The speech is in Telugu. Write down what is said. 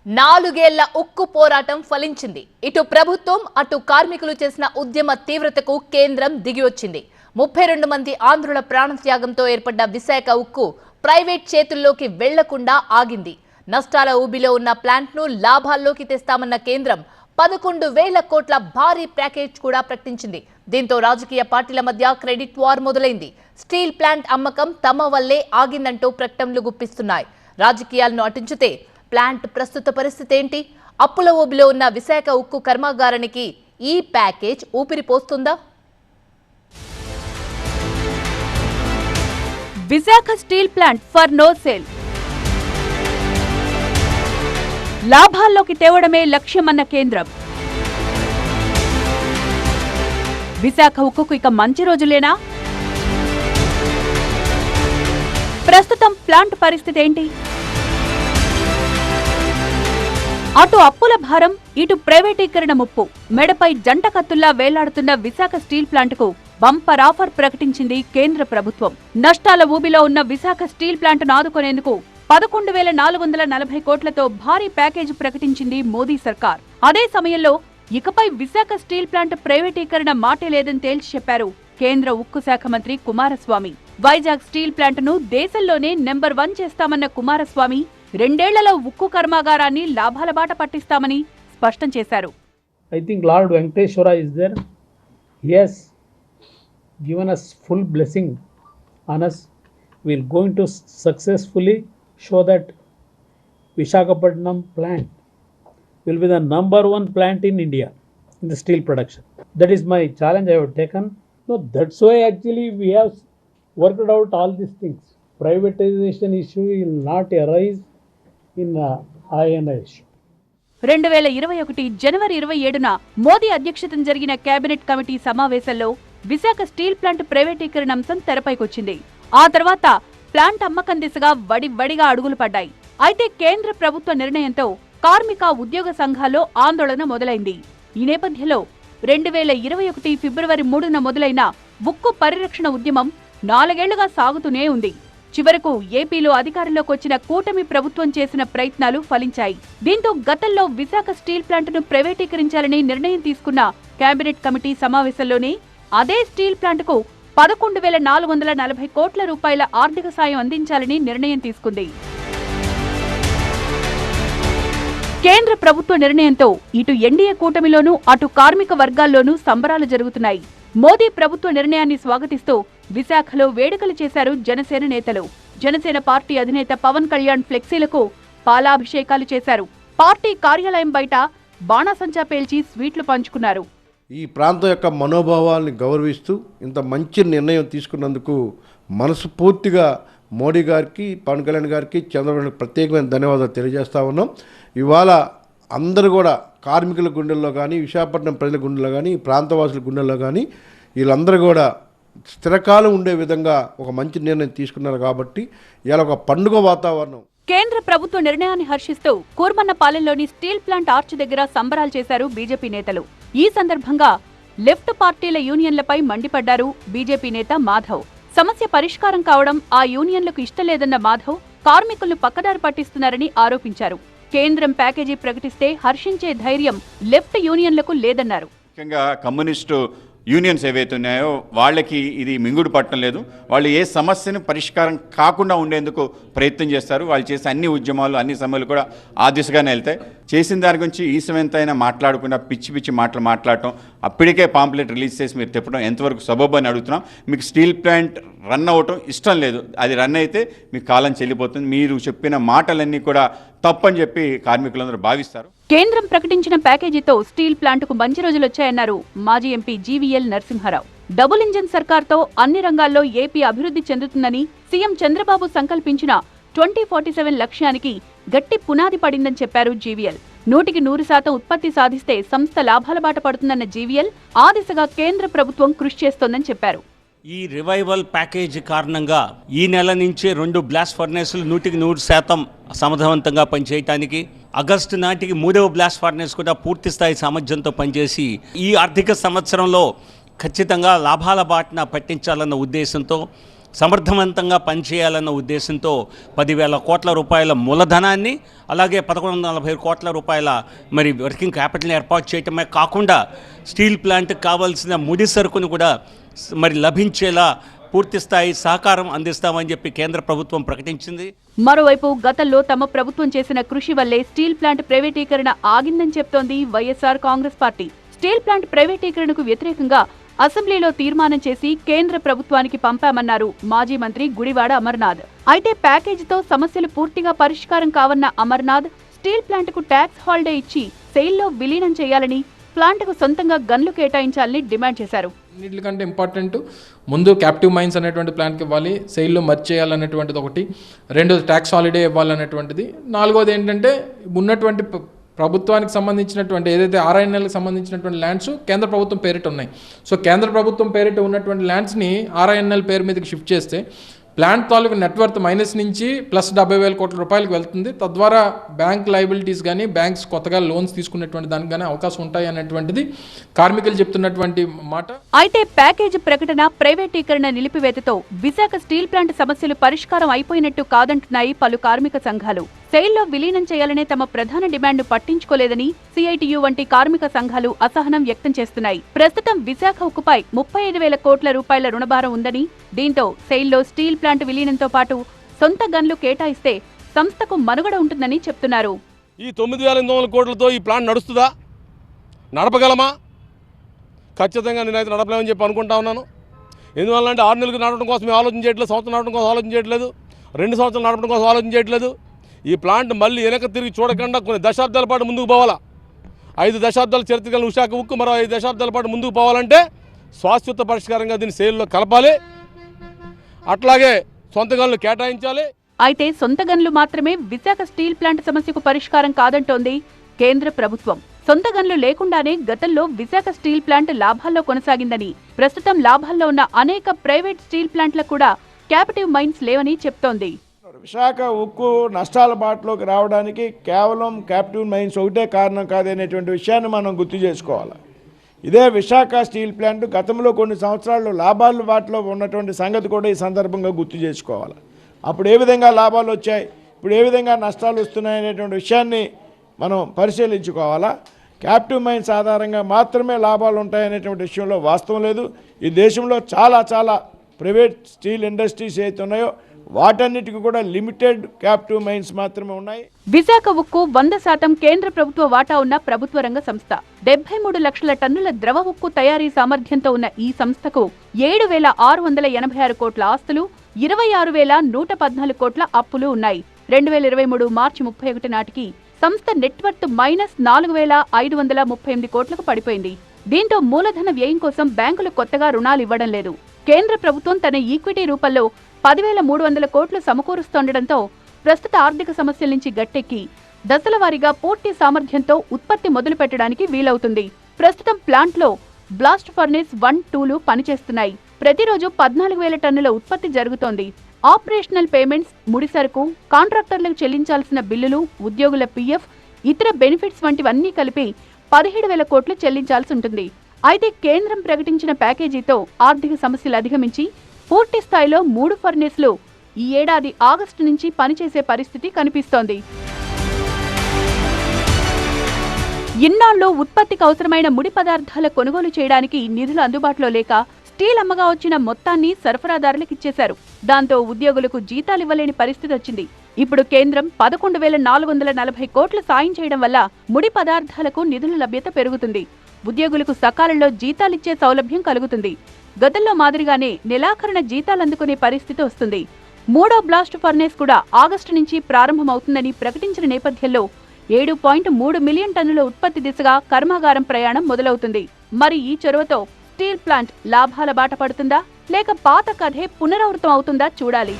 నాలుగేళ్ల ఉక్కు పోరాటం ఫలించింది. ఇటు ప్రభుత్వం అటు కార్మికులు చేసిన ఉద్యమ తీవ్రతకు కేంద్రం దిగివచ్చింది. 32 మంది ఆంధ్రుల ప్రాణత్యాగంతో ఏర్పడ్డ విశాఖ ఉక్కు ప్రైవేట్ చేతుల్లోకి వెళ్లకుండా ఆగింది. నష్టాల ఊబిలో ఉన్న ప్లాంట్ను లాభాల్లోకి తెస్తామన్న కేంద్రం 11,000 కోట్ల భారీ ప్యాకేజ్ కూడా ప్రకటించింది. దీంతో రాజకీయ పార్టీల మధ్య క్రెడిట్ వార్ మొదలైంది. స్టీల్ ప్లాంట్ అమ్మకం తమ వల్లే ఆగిందంటూ ప్రకటనలు గుప్పిస్తున్నాయి. రాజకీయాలను అటుంచితే ప్లాంట్ ప్రస్తుత పరిస్థితి ఏంటి? అప్పుల ఊబిలో ఉన్న విశాఖ ఉక్కు కర్మాగారానికి ఈ ప్యాకేజ్ ఊపిరిపోస్తుందా? Visakha steel plant for no sale. లాభాల్లోకి తేవడమే లక్ష్యమన్న కేంద్రం. విశాఖ ఉక్కుకు ఇక మంచి రోజులేనా? ప్రస్తుతం ప్లాంట్ పరిస్థితి ఏంటి? అటు అప్పుల భారం, ఇటు ప్రైవేటీకరణ ముప్పు. మెడపై జంట కత్తుల్లా వేలాడుతున్న విశాఖ స్టీల్ ప్లాంట్కు బంపర్ ఆఫర్ ప్రకటించింది కేంద్ర ప్రభుత్వం. నష్టాల ఊబిలో ఉన్న విశాఖ స్టీల్ ప్లాంట్ను ఆదుకునేందుకు 11,440 కోట్లతో భారీ ప్యాకేజ్ ప్రకటించింది మోదీ సర్కార్. అదే సమయంలో ఇకపై విశాఖ స్టీల్ ప్లాంట్ ప్రైవేటీకరణ మాటే లేదని తేల్చి చెప్పారు కేంద్ర ఉక్కు శాఖ మంత్రి కుమారస్వామి. వైజాగ్ స్టీల్ ప్లాంట్ను దేశంలోనే నెంబర్ 1 చేస్తామన్న కుమారస్వామి 2 ఏళ్లలో ఉక్కు కర్మాగారాన్ని లాభాల బాట పట్టిస్తామని స్పష్టం చేశారు. I think Lord Venkateshwara is there. He has given us full blessing on us. We are going to successfully show that Visakhapatnam plant will be the number 1 plant in India in the steel production. That is my challenge I have taken. No, that's why actually we have worked out all these things. Privatization issue will not arise in INA issue. 2021 జనవరి 27న మోదీ అధ్యక్షతన జరిగిన కేబినెట్ కమిటీ సమావేశంలో విశాఖ స్టీల్ ప్లాంట్ ప్రైవేటీకరణ అంశం తెరపైకొచ్చింది. ఆ తర్వాత ప్లాంట్ అమ్మకం దిశగా వడివడిగా అడుగులు పడ్డాయి. అయితే కేంద్ర ప్రభుత్వ నిర్ణయంతో కార్మిక ఉద్యోగ సంఘాల్లో ఆందోళన మొదలైంది. ఈ నేపథ్యంలో 2021 ఫిబ్రవరి 3న మొదలైన ఉక్కు పరిరక్షణ ఉద్యమం 4 ఏళ్లుగా సాగుతూనే ఉంది. చివరకు ఏపీలో అధికారంలోకి వచ్చిన కూటమి ప్రభుత్వం చేసిన ప్రయత్నాలు ఫలించాయి. దీంతో గతంలో విశాఖ స్టీల్ ప్లాంట్ను ప్రైవేటీకరించాలని నిర్ణయం తీసుకున్న కేబినెట్ కమిటీ సమావేశంలోనే అదే స్టీల్ ప్లాంట్కు 11,440 కోట్ల రూపాయల ఆర్థిక సాయం అందించాలని నిర్ణయం తీసుకుంది. కేంద్ర ప్రభుత్వ నిర్ణయంతో ఇటు ఎన్డీఏ కూటమిలోనూ అటు కార్మిక వర్గాల్లోనూ సంబరాలు జరుగుతున్నాయి. మోదీ ప్రభుత్వ నిర్ణయాన్ని స్వాగతిస్తూ విశాఖలో వేడుకలు చేశారు జనసేన నేతలు. జనసేన పార్టీ అధినేత పవన్ కళ్యాణ్ ఫ్లెక్సీలకు పాలాభిషేకాలు చేశారు. పార్టీ కార్యాలయం బయట బాణాసంచా పేల్చి స్వీట్లు పంచుకున్నారు. ఈ ప్రాంతం యొక్క మనోభావాల్ని గౌరవిస్తూ ఇంత మంచి నిర్ణయం తీసుకున్నందుకు మనస్ఫూర్తిగా మోడీ గారికి, పవన్ కళ్యాణ్ గారికి, చంద్రబాబు ప్రత్యేకమైన ధన్యవాదాలు తెలియజేస్తా ఉన్నాం. ఇవాళ అందరూ కూడా కార్మికుల గుండెల్లో కానీ, విశాఖపట్నం ప్రజల గుండెల్లో కానీ, ప్రాంతవాసుల గుండెల్లో కానీ వీళ్ళందరూ కూడా స్థిరకాలం ఉండే విధంగా ఒక మంచి నిర్ణయం తీసుకున్నారు. కాబట్టి ఇవాళ ఒక పండుగ వాతావరణం. కేంద్ర ప్రభుత్వ నిర్ణయాన్ని హర్షిస్తూ కూర్మన్నపాలెంలోని స్టీల్ ప్లాంట్ ఆర్చ్ దగ్గర సంబరాలు చేశారు బీజేపీ నేతలు. ఈ సందర్భంగా లెఫ్ట్ పార్టీల యూనియన్లపై మండిపడ్డారు బీజేపీ నేత మాధవ్. సమస్య పరిష్కారం కావడం ఆ యూనియన్లకు ఇష్టం లేదన్న మాధవ్ కార్మికులను పక్కదారి పట్టిస్తున్నారని ఆరోపించారు. కేంద్రం ప్యాకేజీ ప్రకటిస్తే హర్షించే ధైర్యం లెఫ్ట్ యూనియన్లకు లేదన్నారు. ముఖ్యంగా కమ్యూనిస్టు యూనియన్స్ ఏవైతే ఉన్నాయో వాళ్ళకి ఇది మింగుడు పట్టడం లేదు. వాళ్ళు ఏ సమస్యను పరిష్కారం కాకుండా ఉండేందుకు ప్రయత్నం చేస్తారు. వాళ్ళు చేసే అన్ని ఉద్యమాలు, అన్ని సమయాలు కూడా ఆ దిశగానే వెళ్తాయి. చేసిన దాని గురించి ఈసమెంతైనా మాట్లాడకుండా పిచ్చి పిచ్చి మాటలు మాట్లాడటం, అప్పటికే పాంప్లెట్ రిలీజ్ చేసి మీరు తిప్పడం ఎంతవరకు సబబు అని అడుగుతున్నాం. మీకు స్టీల్ ప్లాంట్ రన్ అవ్వటం ఇష్టం లేదు. అది రన్ అయితే మీకు కాలం చెల్లిపోతుంది. మీరు చెప్పిన మాటలన్నీ కూడా తప్పని చెప్పి కార్మికులందరూ భావిస్తారు. కేంద్రం ప్రకటించిన ప్యాకేజీతో స్టీల్ ప్లాంట్కు మంచి రోజులు వచ్చాయన్నారు మాజీ MP GVL Narasimha Rao. Double engine సర్కార్తో అన్ని రంగాల్లో ఏపీ అభివృద్ధి చెందుతుందని సీఎం చంద్రబాబు సంకల్పించిన 2047 లక్ష్యానికి గట్టి పునాది పడిందని చెప్పారు జీవీఎల్. 100% ఉత్పత్తి సాధిస్తే సంస్థ లాభాల బాట పడుతుందన్న జీవీఎల్ ఆ దిశగా కేంద్ర ప్రభుత్వం కృషి చేస్తోందని చెప్పారు. ఈ రివైవల్ ప్యాకేజీ కారణంగా ఈ నెల నుంచే 2 బ్లాస్ట్ ఫర్నేసులు 100% సమర్థవంతంగా పనిచేయటానికి, ఆగస్టు నాటికి 3వ బ్లాస్ట్ ఫర్నేస్ కూడా పూర్తి స్థాయి సామర్థ్యంతో పనిచేసి ఈ ఆర్థిక సంవత్సరంలో ఖచ్చితంగా లాభాల బాటన పట్టించాలన్న ఉద్దేశంతో సమర్థవంతంగా పనిచేయాలన్న ఉద్దేశంతో 10,000 కోట్ల రూపాయల మూలధనాన్ని అలాగే 1,140 కోట్ల రూపాయల మరి వర్కింగ్ క్యాపిటల్ని ఏర్పాటు చేయటమే కాకుండా స్టీల్ ప్లాంట్కి కావాల్సిన ముడి సరుకును కూడా మరి లభించేలా పూర్తిస్థాయి సహకారం అందిస్తామని చెప్పి కేంద్ర ప్రభుత్వం ప్రకటించింది. మరోవైపు గతంలో తమ ప్రభుత్వం చేసిన కృషి వల్లే స్టీల్ ప్లాంట్ ప్రైవేటీకరణ ఆగిందని చెప్తోంది YSR Congress party. Steel plant ప్రైవేటీకరణకు వ్యతిరేకంగా అసెంబ్లీలో తీర్మానం చేసి కేంద్ర ప్రభుత్వానికి పంపామన్నారు మాజీ మంత్రి గుడివాడ అమర్నాథ్. అయితే ప్యాకేజీతో సమస్యలు పూర్తిగా పరిష్కారం కావన్న అమర్నాథ్ స్టీల్ ప్లాంట్కు ట్యాక్స్ హాలిడే ఇచ్చి సెయిల్లో విలీనం చేయాలని, ప్లాంట్కు సొంతంగా గన్లు కేటాయించాలని డిమాండ్ చేశారు. అన్నిటికంటే ఇంపార్టెంట్ ముందు క్యాప్టివ్ మైన్స్ అనేటువంటి ప్లాన్కి ఇవ్వాలి, సెయిల్లో మర్జ్ చేయాలనేటువంటిది ఒకటి, రెండోది ట్యాక్స్ హాలిడే ఇవ్వాలనేటువంటిది, నాలుగోది ఏంటంటే ఉన్నటువంటి ప్రభుత్వానికి సంబంధించినటువంటి ఏదైతే RINLకి సంబంధించినటువంటి ల్యాండ్స్ కేంద్ర ప్రభుత్వం పేరిట ఉన్నాయి. సో కేంద్ర ప్రభుత్వం పేరిట ఉన్నటువంటి ల్యాండ్స్ని RINL పేరు మీదకి షిఫ్ట్ చేస్తే ప్లాంట్ తాలూకు నెట్వర్త్ మైనస్ నుంచి ప్లస్ 70,000 కోట్ల రూపాయలకు వెళ్తుంది. తద్వారా బ్యాంక్ లయబిలిటీస్ కానీ బ్యాంక్స్ కొత్తగా లోన్స్ తీసుకునేటువంటి దానికి కానీ అవకాశం ఉంటాయి అనేటువంటిది కార్మికులు చెప్తున్నటువంటి మాట. అయితే ప్యాకేజీ ప్రకటన, ప్రైవేటీకరణ నిలిపివేతతో విశాఖ స్టీల్ ప్లాంట్ సమస్యలు పరిష్కారం అయిపోయినట్టు కాదంటున్నాయి పలు కార్మిక సంఘాలు. సెయిల్లో విలీనం చేయాలనే తమ ప్రధాన డిమాండ్ను పట్టించుకోలేదని CITU వంటి కార్మిక సంఘాలు అసహనం వ్యక్తం చేస్తున్నాయి. ప్రస్తుతం విశాఖ ఉక్కుపై 35,000 కోట్ల రూపాయల రుణభారం ఉందని, దీంతో సెయిల్లో స్టీల్ ప్లాంట్ విలీనంతో పాటు సొంత గన్లు కేటాయిస్తే సంస్థకు మనుగడ ఉంటుందని చెప్తున్నారు. ఈ 9,800 కోట్లతో ఈ ప్లాంట్ నడుస్తుందా? నడపగలమా? ఖచ్చితంగా నేనైతే నడపలేమని చెప్పి అనుకుంటా ఉన్నాను. ఎందువల్లంటే 6 నెలలకు నడపడం కోసం ఆలోచన చేయట్లేదు, సంవత్సరం నడపడం కోసం ఆలోచన చేయట్లేదు, 2 సంవత్సరాలు నడపడం కోసం ఆలోచన చేయట్లేదు. ఈ ప్లాంట్ మళ్ళీ వెనక తిరిగి చూడకుండా కొన్ని దశాబ్దాల పాటు ముందుకు పోవాలా. 5 దశాబ్దాల చరిత్ర కలిగిన విశాఖ ఉక్కు మరో 5 దశాబ్దాల పాటు ముందుకు పోవాలంటే శాశ్వత పరిష్కారంగా దీన్ని సెయిల్లో కలపాలి, అట్లాగే సొంత గనులు కేటాయించాలి. అయితే సొంత గన్లు మాత్రమే విశాఖ స్టీల్ ప్లాంట్ సమస్యకు పరిష్కారం కాదంటోంది కేంద్ర ప్రభుత్వం. సొంత గన్లు లేకుండానే గతంలో విశాఖ స్టీల్ ప్లాంట్ లాభాల్లో కొనసాగిందని, ప్రస్తుతం లాభాల్లో ఉన్న అనేక ప్రైవేట్ స్టీల్ ప్లాంట్లకు కూడా క్యాపిటివ్ మైన్స్ లేవని చెప్తోంది. విశాఖ ఉక్కు నష్టాల బాటలోకి రావడానికి కేవలం క్యాప్టివ్ మైన్స్ ఒకటే కారణం కాదనేటువంటి విషయాన్ని మనం గుర్తు చేసుకోవాలి. ఇదే విశాఖ స్టీల్ ప్లాంట్ గతంలో కొన్ని సంవత్సరాలు లాభాల బాటలో ఉన్నటువంటి సంగతి కూడా ఈ సందర్భంగా గుర్తు చేసుకోవాలి. అప్పుడు ఏ విధంగా లాభాలు వచ్చాయి, ఇప్పుడు ఏ విధంగా నష్టాలు వస్తున్నాయి అనేటువంటి విషయాన్ని మనం పరిశీలించుకోవాలా. క్యాప్టివ్ మైన్స్ ఆధారంగా మాత్రమే లాభాలు ఉంటాయనేటువంటి విషయంలో వాస్తవం లేదు. ఈ దేశంలో చాలా ప్రైవేట్ స్టీల్ ఇండస్ట్రీస్ ఏవైతే ఉన్నాయో వాటన్నిటికీ కూడా లిమిటెడ్ క్యాప్టివ్ మైన్స్ మాత్రమే ఉన్నాయి. విశాఖ ఉక్కు 100% కేంద్ర ప్రభుత్వ వాటా ఉన్న ప్రభుత్వ రంగ సంస్థ. 73 లక్షల టన్నుల ద్రవ ఉక్కు తయారీ సామర్థ్యంతో ఉన్న ఈ సంస్థకు 7,686 కోట్ల ఆస్తులు, 26,114 కోట్ల అప్పులు ఉన్నాయి. 2023 మార్చి 31 నాటికి సంస్థ నెట్వర్త్ మైనస్ 4,538 కోట్లకు పడిపోయింది. దీంతో మూలధన వ్యయం కోసం బ్యాంకులు కొత్తగా రుణాలు ఇవ్వడం లేదు. కేంద్ర ప్రభుత్వం తన ఈక్విటీ రూపంలో 10,300 కోట్లు సమకూరుస్తుండటంతో ప్రస్తుత ఆర్థిక సమస్యల నుంచి గట్టెక్కి దశల వారీగా పూర్తి సామర్థ్యంతో ఉత్పత్తి మొదలు పెట్టడానికి వీలవుతుంది. ప్రస్తుతం ప్లాంట్లో బ్లాస్ట్ ఫర్నేస్ 1, 2లు పనిచేస్తున్నాయి. ప్రతిరోజు 14,000 టన్నుల ఉత్పత్తి జరుగుతోంది. ఆపరేషనల్ పేమెంట్స్, ముడిసరుకు, కాంట్రాక్టర్లకు చెల్లించాల్సిన బిల్లులు, ఉద్యోగుల PF, ఇతర బెనిఫిట్స్ వంటివన్నీ కలిపి 17,000 కోట్లు చెల్లించాల్సి ఉంటుంది. అయితే కేంద్రం ప్రకటించిన ప్యాకేజీతో ఆర్థిక సమస్యలు అధిగమించి పూర్తి స్థాయిలో 3 ఫర్నేస్లు ఈ ఏడాది ఆగస్టు నుంచి పనిచేసే పరిస్థితి కనిపిస్తోంది. ఇన్నాళ్లు ఉత్పత్తికి అవసరమైన ముడి పదార్థాల కొనుగోలు చేయడానికి నిధులు అందుబాటులో లేక స్టీల్ అమ్మగా వచ్చిన మొత్తాన్ని సరఫరాదారులకు ఇచ్చేశారు. దాంతో ఉద్యోగులకు జీతాలివ్వలేని పరిస్థితి వచ్చింది. ఇప్పుడు కేంద్రం 11,440 కోట్లు సాయం చేయడం వల్ల ముడి పదార్థాలకు నిధుల లభ్యత పెరుగుతుంది. ఉద్యోగులకు సకాలంలో జీతాలిచ్చే సౌలభ్యం కలుగుతుంది. గతంలో మాదిరిగానే నెలాఖరున జీతాలందుకునే పరిస్థితి వస్తుంది. 3వ బ్లాస్ట్ ఫర్నేస్ కూడా ఆగస్టు నుంచి ప్రారంభమవుతుందని ప్రకటించిన నేపథ్యంలో 7.3 మిలియన్ టన్నుల ఉత్పత్తి దిశగా కర్మాగారం ప్రయాణం మొదలవుతుంది. మరి ఈ చొరవతో స్టీల్ ప్లాంట్ లాభాల బాట పడుతుందా, లేక పాత కథే పునరావృతం అవుతుందా చూడాలి.